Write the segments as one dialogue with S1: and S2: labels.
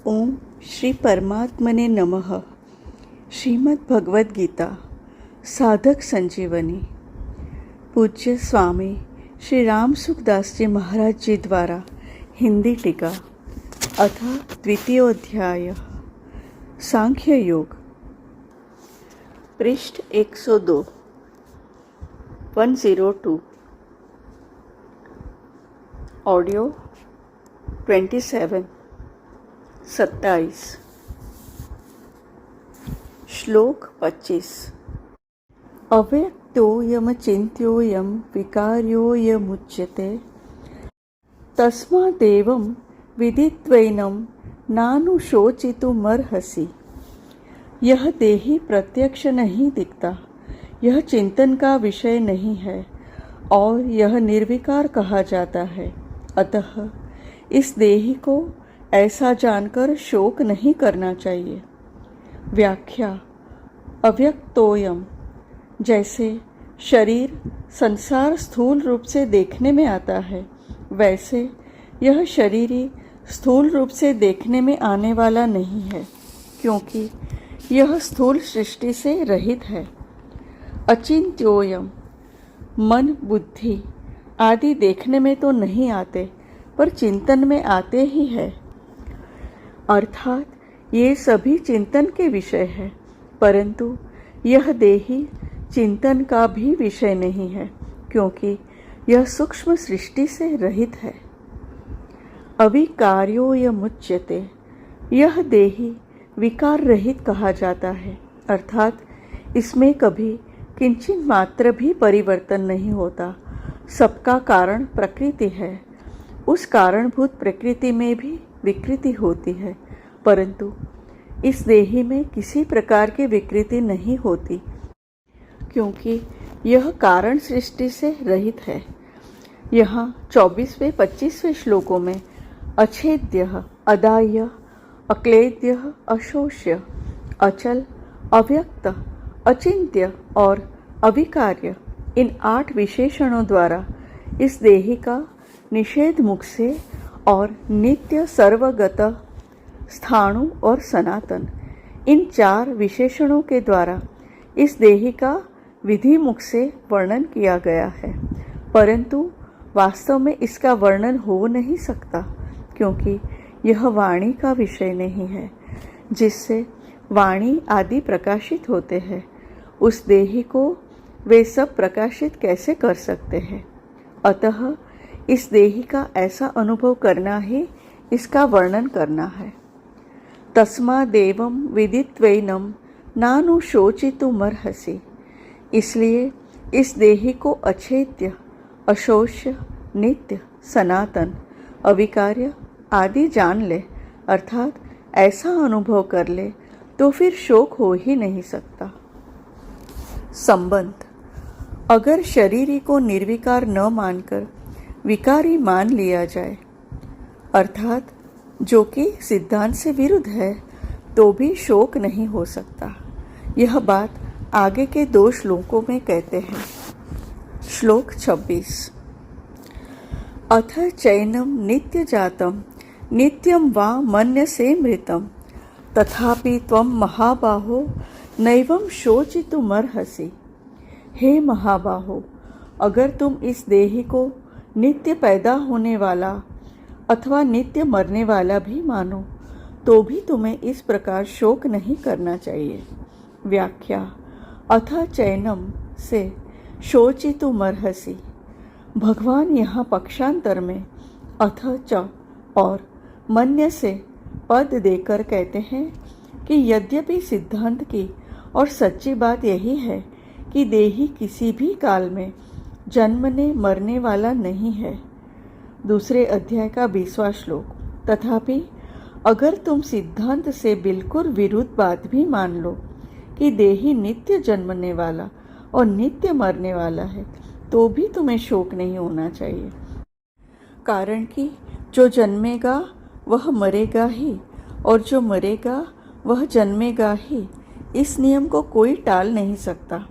S1: ओम श्री परमात्मने नमः। श्रीमद् भगवद गीता साधक संजीवनी पूज्य स्वामी श्री राम सुखदास जी महाराज जी द्वारा हिंदी टीका अथ द्वितीयोध्याय सांख्य योग पृष्ठ 102 102 ऑडियो 27 27 श्लोक 25 अव्यक्तोऽयमचिन्त्योऽयं विकार्योऽयमुच्यते तस्मादेवं विदित्वैनं नानुशोचितुमर्हसि। यह देही प्रत्यक्ष नहीं दिखता, यह चिंतन का विषय नहीं है और यह निर्विकार कहा जाता है। अतः इस देही को ऐसा जानकर शोक नहीं करना चाहिए। व्याख्या अव्यक्तोयम, जैसे शरीर संसार स्थूल रूप से देखने में आता है, वैसे यह शरीर स्थूल रूप से देखने में आने वाला नहीं है, क्योंकि यह स्थूल सृष्टि से रहित है। अचिंत्योयम, मन बुद्धि आदि देखने में तो नहीं आते, पर चिंतन में आते ही है। अर्थात ये सभी चिंतन के विषय है, परंतु यह देही चिंतन का भी विषय नहीं है, क्योंकि यह सूक्ष्म सृष्टि से रहित है। अविकार्योऽयमुच्यते, यह देही विकार रहित कहा जाता है, अर्थात इसमें कभी किंचित मात्र भी परिवर्तन नहीं होता। सबका कारण प्रकृति है, उस कारणभूत प्रकृति में भी विकृति होती है, परंतु इस देही में किसी प्रकार की विकृति नहीं होती, क्योंकि यह कारण सृष्टि से रहित है। यहाँ 24वें 25वें श्लोकों में अछेद्य, अदाह्य, अक्लेद्य, अशोष्य, अचल, अव्यक्त, अचिंत्य और अविकार्य, इन 8 विशेषणों द्वारा इस देही का निषेध मुख से और नित्य, सर्वगत, स्थाणु और सनातन, इन 4 विशेषणों के द्वारा इस देही का विधि मुख से वर्णन किया गया है, परंतु वास्तव में इसका वर्णन हो नहीं सकता, क्योंकि यह वाणी का विषय नहीं है, जिससे वाणी आदि प्रकाशित होते हैं। उस देही को वे सब प्रकाशित कैसे कर सकते हैं? अतः इस देही का ऐसा अनुभव करना ही इसका वर्णन करना है। तस्मादेवं विदित्वैनं नानुशोचितुमर्हसि, इसलिए इस देही को अछेद्य, अशोष्य, नित्य, सनातन, अविकार्य आदि जान ले, अर्थात ऐसा अनुभव कर ले, तो फिर शोक हो ही नहीं सकता। संबंध, अगर शरीरी को निर्विकार न मानकर विकारी मान लिया जाए, अर्थात जो कि सिद्धांत से विरुद्ध है, तो भी शोक नहीं हो सकता। यह बात आगे के 2 श्लोकों में कहते हैं। श्लोक 26 अथ चैनम नित्य जातम नित्यम वा मन्यसे मृतम तथापि त्वं महाबाहो नैवं शोचितुमर्हसि। हे महाबाहो, अगर तुम इस देही को नित्य पैदा होने वाला अथवा नित्य मरने वाला भी मानो, तो भी तुम्हें इस प्रकार शोक नहीं करना चाहिए। व्याख्या अथ चैनम से शोचितुमर्हसि, भगवान यहाँ पक्षांतर में अथ च और मन्य से पद देकर कहते हैं कि यद्यपि सिद्धांत की और सच्ची बात यही है कि देही किसी भी काल में जन्मने मरने वाला नहीं है। दूसरे अध्याय का 20वां श्लोक, तथापि अगर तुम सिद्धांत से बिल्कुल विरुद्ध बात भी मान लो कि देही नित्य जन्मने वाला और नित्य मरने वाला है, तो भी तुम्हें शोक नहीं होना चाहिए। कारण कि जो जन्मेगा वह मरेगा ही, और जो मरेगा वह जन्मेगा ही। इस नियम को कोई टाल नहीं सकता।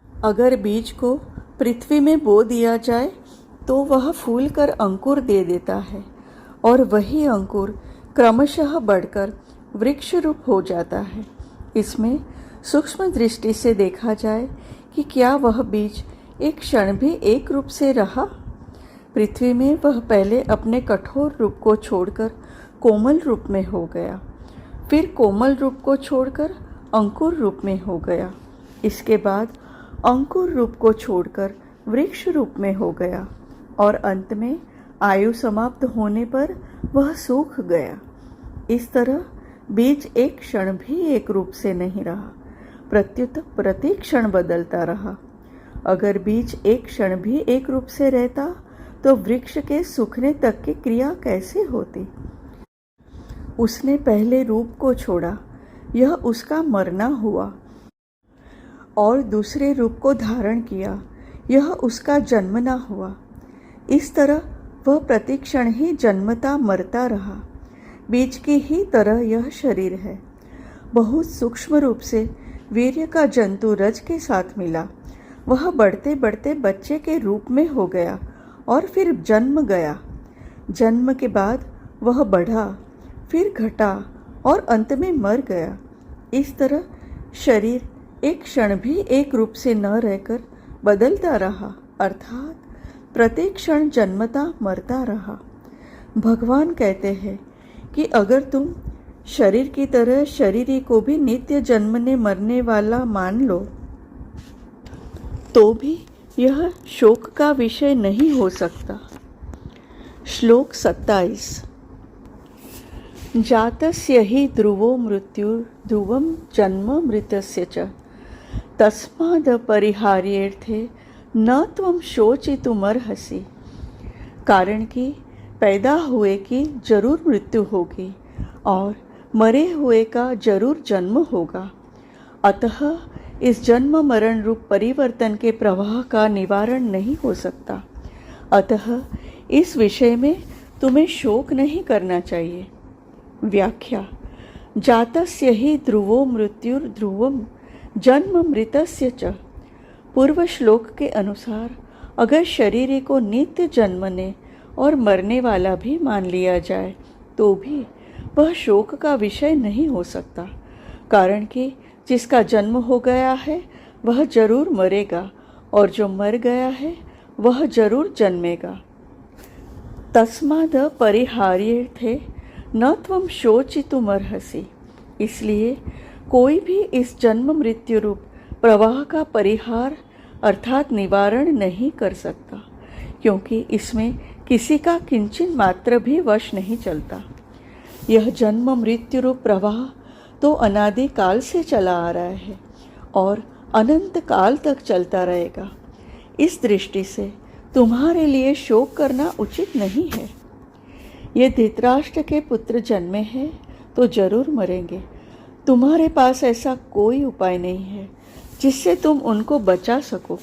S1: अगर बीज को पृथ्वी में बो दिया जाए तो वह फूल कर अंकुर दे देता है, और वही अंकुर क्रमशः बढ़कर वृक्ष रूप हो जाता है। इसमें सूक्ष्म दृष्टि से देखा जाए कि क्या वह बीज एक क्षण भी एक रूप से रहा। पृथ्वी में वह पहले अपने कठोर रूप को छोड़कर कोमल रूप में हो गया, फिर कोमल रूप को छोड़कर अंकुर रूप में हो गया, इसके बाद अंकुर रूप को छोड़कर वृक्ष रूप में हो गया और अंत में आयु समाप्त होने पर वह सूख गया। इस तरह बीज एक क्षण भी एक रूप से नहीं रहा, प्रत्युत प्रति क्षण बदलता रहा। अगर बीज एक क्षण भी एक रूप से रहता तो वृक्ष के सूखने तक की क्रिया कैसे होती। उसने पहले रूप को छोड़ा, यह उसका मरना हुआ, और दूसरे रूप को धारण किया, यह उसका जन्मना हुआ। इस तरह वह प्रतिक्षण ही जन्मता मरता रहा। बीज की ही तरह यह शरीर है। बहुत सूक्ष्म रूप से वीर्य का जंतु रज के साथ मिला, वह बढ़ते बढ़ते बच्चे के रूप में हो गया और फिर जन्म गया। जन्म के बाद वह बढ़ा, फिर घटा और अंत में मर गया। इस तरह शरीर एक क्षण भी एक रूप से न रहकर बदलता रहा, अर्थात प्रत्येक क्षण जन्मता मरता रहा। भगवान कहते हैं कि अगर तुम शरीर की तरह शरीरी को भी नित्य जन्मने मरने वाला मान लो तो भी यह शोक का विषय नहीं हो सकता। श्लोक 27। जातस्य हि ध्रुवो मृत्युर्ध्रुवं जन्म मृतस्य च तस्माद् परिहार्येऽर्थे न त्वं शोचितुमर्हसि। कारण कि पैदा हुए की जरूर मृत्यु होगी और मरे हुए का जरूर जन्म होगा। अतः इस जन्म मरण रूप परिवर्तन के प्रवाह का निवारण नहीं हो सकता। अतः इस विषय में तुम्हें शोक नहीं करना चाहिए। व्याख्या। जातस्य हि ध्रुवो मृत्युर्ध्रुवं जन्म मृतस्य च। पूर्व श्लोक के अनुसार अगर शरीर को नित्य जन्मने और मरने वाला भी मान लिया जाए तो भी वह शोक का विषय नहीं हो सकता। कारण कि जिसका जन्म हो गया है वह जरूर मरेगा और जो मर गया है वह जरूर जन्मेगा। तस्माद् परिहार्येऽर्थे न त्वं शोचितुमर्हसि। इसलिए कोई भी इस जन्म मृत्यु रूप प्रवाह का परिहार अर्थात निवारण नहीं कर सकता, क्योंकि इसमें किसी का किंचन मात्र भी वश नहीं चलता। यह जन्म मृत्यु रूप प्रवाह तो अनादि काल से चला आ रहा है और अनंत काल तक चलता रहेगा। इस दृष्टि से तुम्हारे लिए शोक करना उचित नहीं है। ये धृतराष्ट्र के पुत्र जन्मे हैं तो जरूर मरेंगे। तुम्हारे पास ऐसा कोई उपाय नहीं है जिससे तुम उनको बचा सको।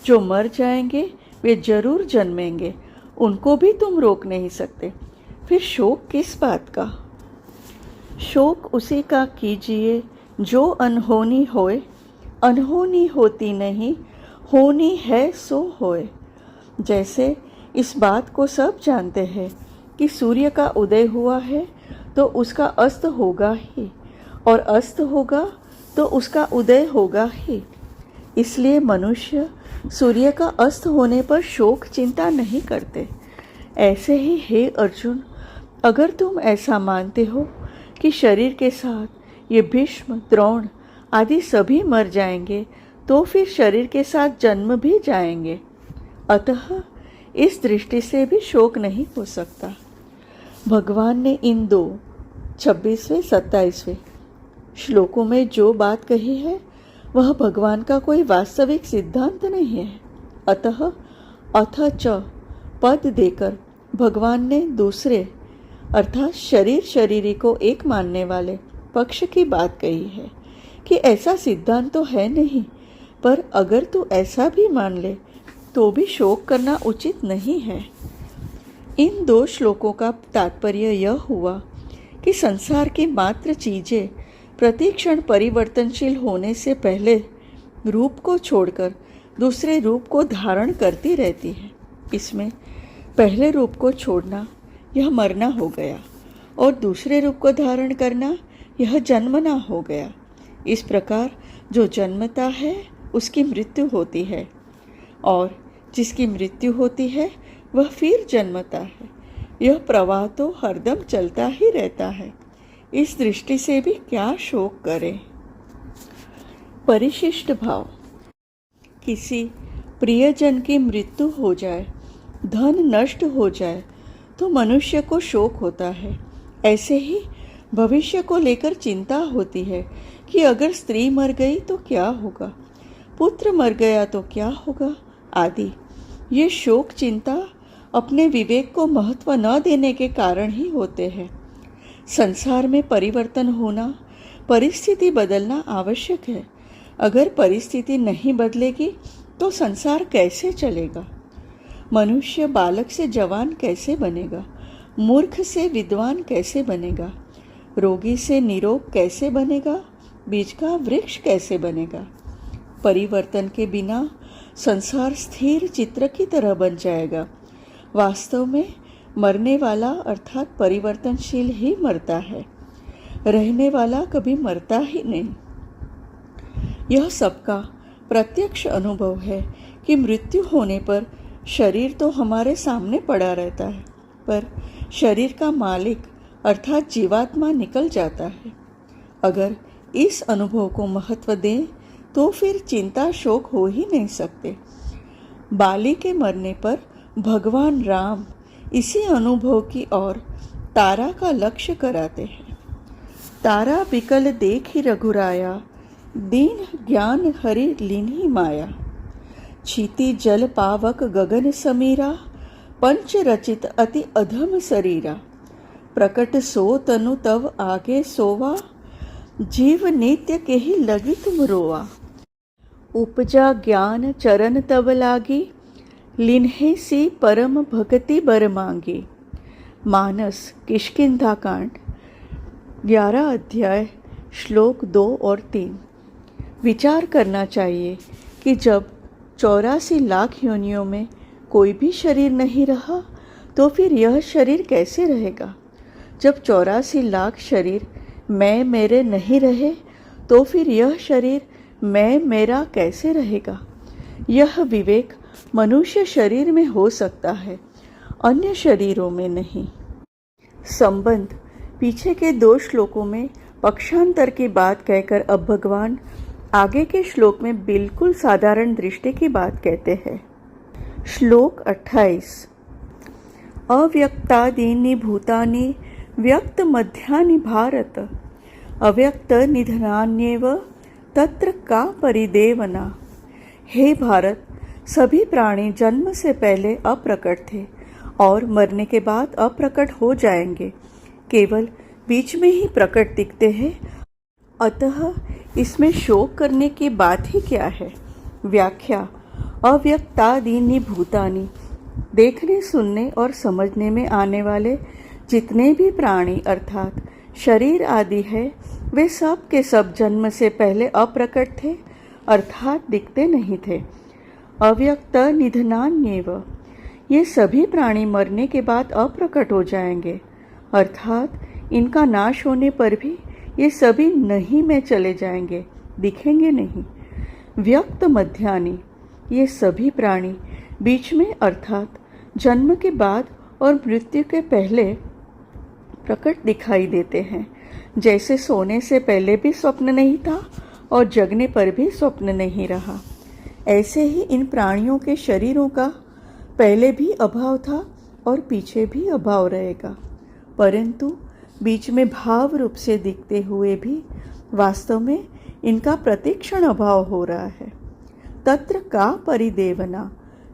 S1: जो मर जाएंगे वे जरूर जन्मेंगे, उनको भी तुम रोक नहीं सकते। फिर शोक किस बात का। शोक उसी का कीजिए जो अनहोनी होए। अनहोनी होती नहीं, होनी है सो होए। जैसे इस बात को सब जानते हैं कि सूर्य का उदय हुआ है तो उसका अस्त होगा ही, और अस्त होगा तो उसका उदय होगा ही। इसलिए मनुष्य सूर्य का अस्त होने पर शोक चिंता नहीं करते। ऐसे ही हे अर्जुन, अगर तुम ऐसा मानते हो कि शरीर के साथ ये भीष्म, द्रोण आदि सभी मर जाएंगे तो फिर शरीर के साथ जन्म भी जाएंगे। अतः इस दृष्टि से भी शोक नहीं हो सकता। भगवान ने इन 2 26वें 27वें श्लोकों में जो बात कही है वह भगवान का कोई वास्तविक सिद्धांत नहीं है। अतः अथ च पद देकर भगवान ने दूसरे अर्थात शरीरी को एक मानने वाले पक्ष की बात कही है कि ऐसा सिद्धांत तो है नहीं, पर अगर तू ऐसा भी मान ले तो भी शोक करना उचित नहीं है। इन 2 श्लोकों का तात्पर्य यह हुआ कि संसार की मात्र चीजें प्रतिक्षण परिवर्तनशील होने से पहले रूप को छोड़कर दूसरे रूप को धारण करती रहती है। इसमें पहले रूप को छोड़ना यह मरना हो गया और दूसरे रूप को धारण करना यह जन्मना हो गया। इस प्रकार जो जन्मता है उसकी मृत्यु होती है, और जिसकी मृत्यु होती है वह फिर जन्मता है। यह प्रवाह तो हरदम चलता ही रहता है। इस दृष्टि से भी क्या शोक करें। परिशिष्ट भाव। किसी प्रियजन की मृत्यु हो जाए, धन नष्ट हो जाए तो मनुष्य को शोक होता है। ऐसे ही भविष्य को लेकर चिंता होती है कि अगर स्त्री मर गई तो क्या होगा, पुत्र मर गया तो क्या होगा आदि। ये शोक चिंता अपने विवेक को महत्व न देने के कारण ही होते हैं। संसार में परिवर्तन होना, परिस्थिति बदलना आवश्यक है। अगर परिस्थिति नहीं बदलेगी तो संसार कैसे चलेगा। मनुष्य बालक से जवान कैसे बनेगा, मूर्ख से विद्वान कैसे बनेगा, रोगी से निरोग कैसे बनेगा, बीज का वृक्ष कैसे बनेगा। परिवर्तन के बिना संसार स्थिर चित्र की तरह बन जाएगा। वास्तव में मरने वाला अर्थात परिवर्तनशील ही मरता है, रहने वाला कभी मरता ही नहीं। यह सबका प्रत्यक्ष अनुभव है कि मृत्यु होने पर शरीर तो हमारे सामने पड़ा रहता है, पर शरीर का मालिक अर्थात जीवात्मा निकल जाता है। अगर इस अनुभव को महत्व दें तो फिर चिंता शोक हो ही नहीं सकते। बाली के मरने पर भगवान राम इसी अनुभव की ओर तारा का लक्ष्य कराते हैं। तारा बिकल देखी रघुराया, दीन ज्ञान हरि लीन्ही माया। क्षिति जल पावक गगन समीरा, पंच रचित अति अधम शरीरा। प्रकट सो तनु तव आगे सोवा, जीव नित्य के ही लगी तुम रोवा। उपजा ज्ञान चरण तब लागी, लिन्हे सी परम भक्ति बर मांगी। मानस किष्किंधा कांड 11 अध्याय श्लोक 2 और 3। विचार करना चाहिए कि जब 84 लाख योनियों में कोई भी शरीर नहीं रहा तो फिर यह शरीर कैसे रहेगा। जब 84 लाख शरीर मैं मेरे नहीं रहे तो फिर यह शरीर मैं मेरा कैसे रहेगा। यह विवेक मनुष्य शरीर में हो सकता है, अन्य शरीरों में नहीं। संबंध। पीछे के 2 श्लोकों में पक्षांतर की बात कहकर अब भगवान आगे के श्लोक में बिल्कुल साधारण दृष्टि की बात कहते हैं। श्लोक 28। अव्यक्तादीनि भूतानि व्यक्त मध्यानि भारत, अव्यक्त निधनान्येव तत्र का परिदेवना। हे भारत, सभी प्राणी जन्म से पहले अप्रकट थे और मरने के बाद अप्रकट हो जाएंगे, केवल बीच में ही प्रकट दिखते हैं। अतः इसमें शोक करने की बात ही क्या है। व्याख्या। अव्यक्तादीनि भूतानि, देखने सुनने और समझने में आने वाले जितने भी प्राणी अर्थात शरीर आदि है, वे सब के सब जन्म से पहले अप्रकट थे अर्थात दिखते नहीं थे। अव्यक्त निधनान्येव, ये सभी प्राणी मरने के बाद अप्रकट हो जाएंगे अर्थात इनका नाश होने पर भी ये सभी नहीं में चले जाएंगे, दिखेंगे नहीं। व्यक्त मध्यानि, ये सभी प्राणी बीच में अर्थात जन्म के बाद और मृत्यु के पहले प्रकट दिखाई देते हैं। जैसे सोने से पहले भी स्वप्न नहीं था और जगने पर भी स्वप्न नहीं रहा, ऐसे ही इन प्राणियों के शरीरों का पहले भी अभाव था और पीछे भी अभाव रहेगा, परंतु बीच में भाव रूप से दिखते हुए भी वास्तव में इनका प्रतिक्षण अभाव हो रहा है। तत्र का परिदेवना,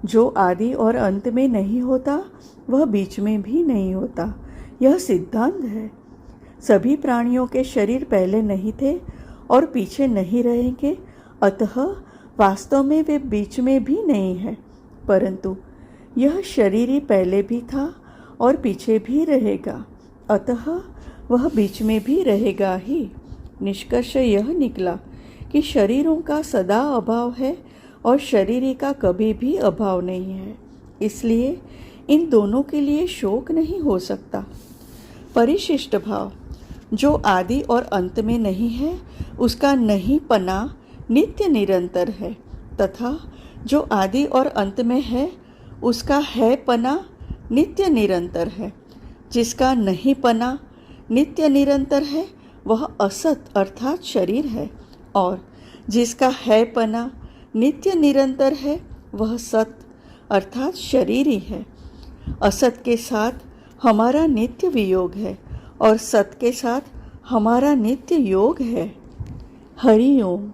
S1: जो आदि और अंत में नहीं होता वह बीच में भी नहीं होता, यह सिद्धांत है। सभी प्राणियों के शरीर पहले नहीं थे और पीछे नहीं रहेंगे, अतः वास्तव में वे बीच में भी नहीं है, परंतु यह शरीर ही पहले भी था और पीछे भी रहेगा, अतः वह बीच में भी रहेगा ही। निष्कर्ष यह निकला कि शरीरों का सदा अभाव है और शरीर का कभी भी अभाव नहीं है, इसलिए इन दोनों के लिए शोक नहीं हो सकता। परिशिष्ट भाव, जो आदि और अंत में नहीं है उसका नहीं पना नित्य निरंतर है, तथा जो आदि और अंत में है उसका है पना नित्य निरंतर है। जिसका नहीं पना नित्य निरंतर है वह असत अर्थात शरीर है, और जिसका है पना नित्य निरंतर है वह सत अर्थात शरीर ही है। असत के साथ हमारा नित्य वियोग है और सत के साथ हमारा नित्य योग है। हरि ओम।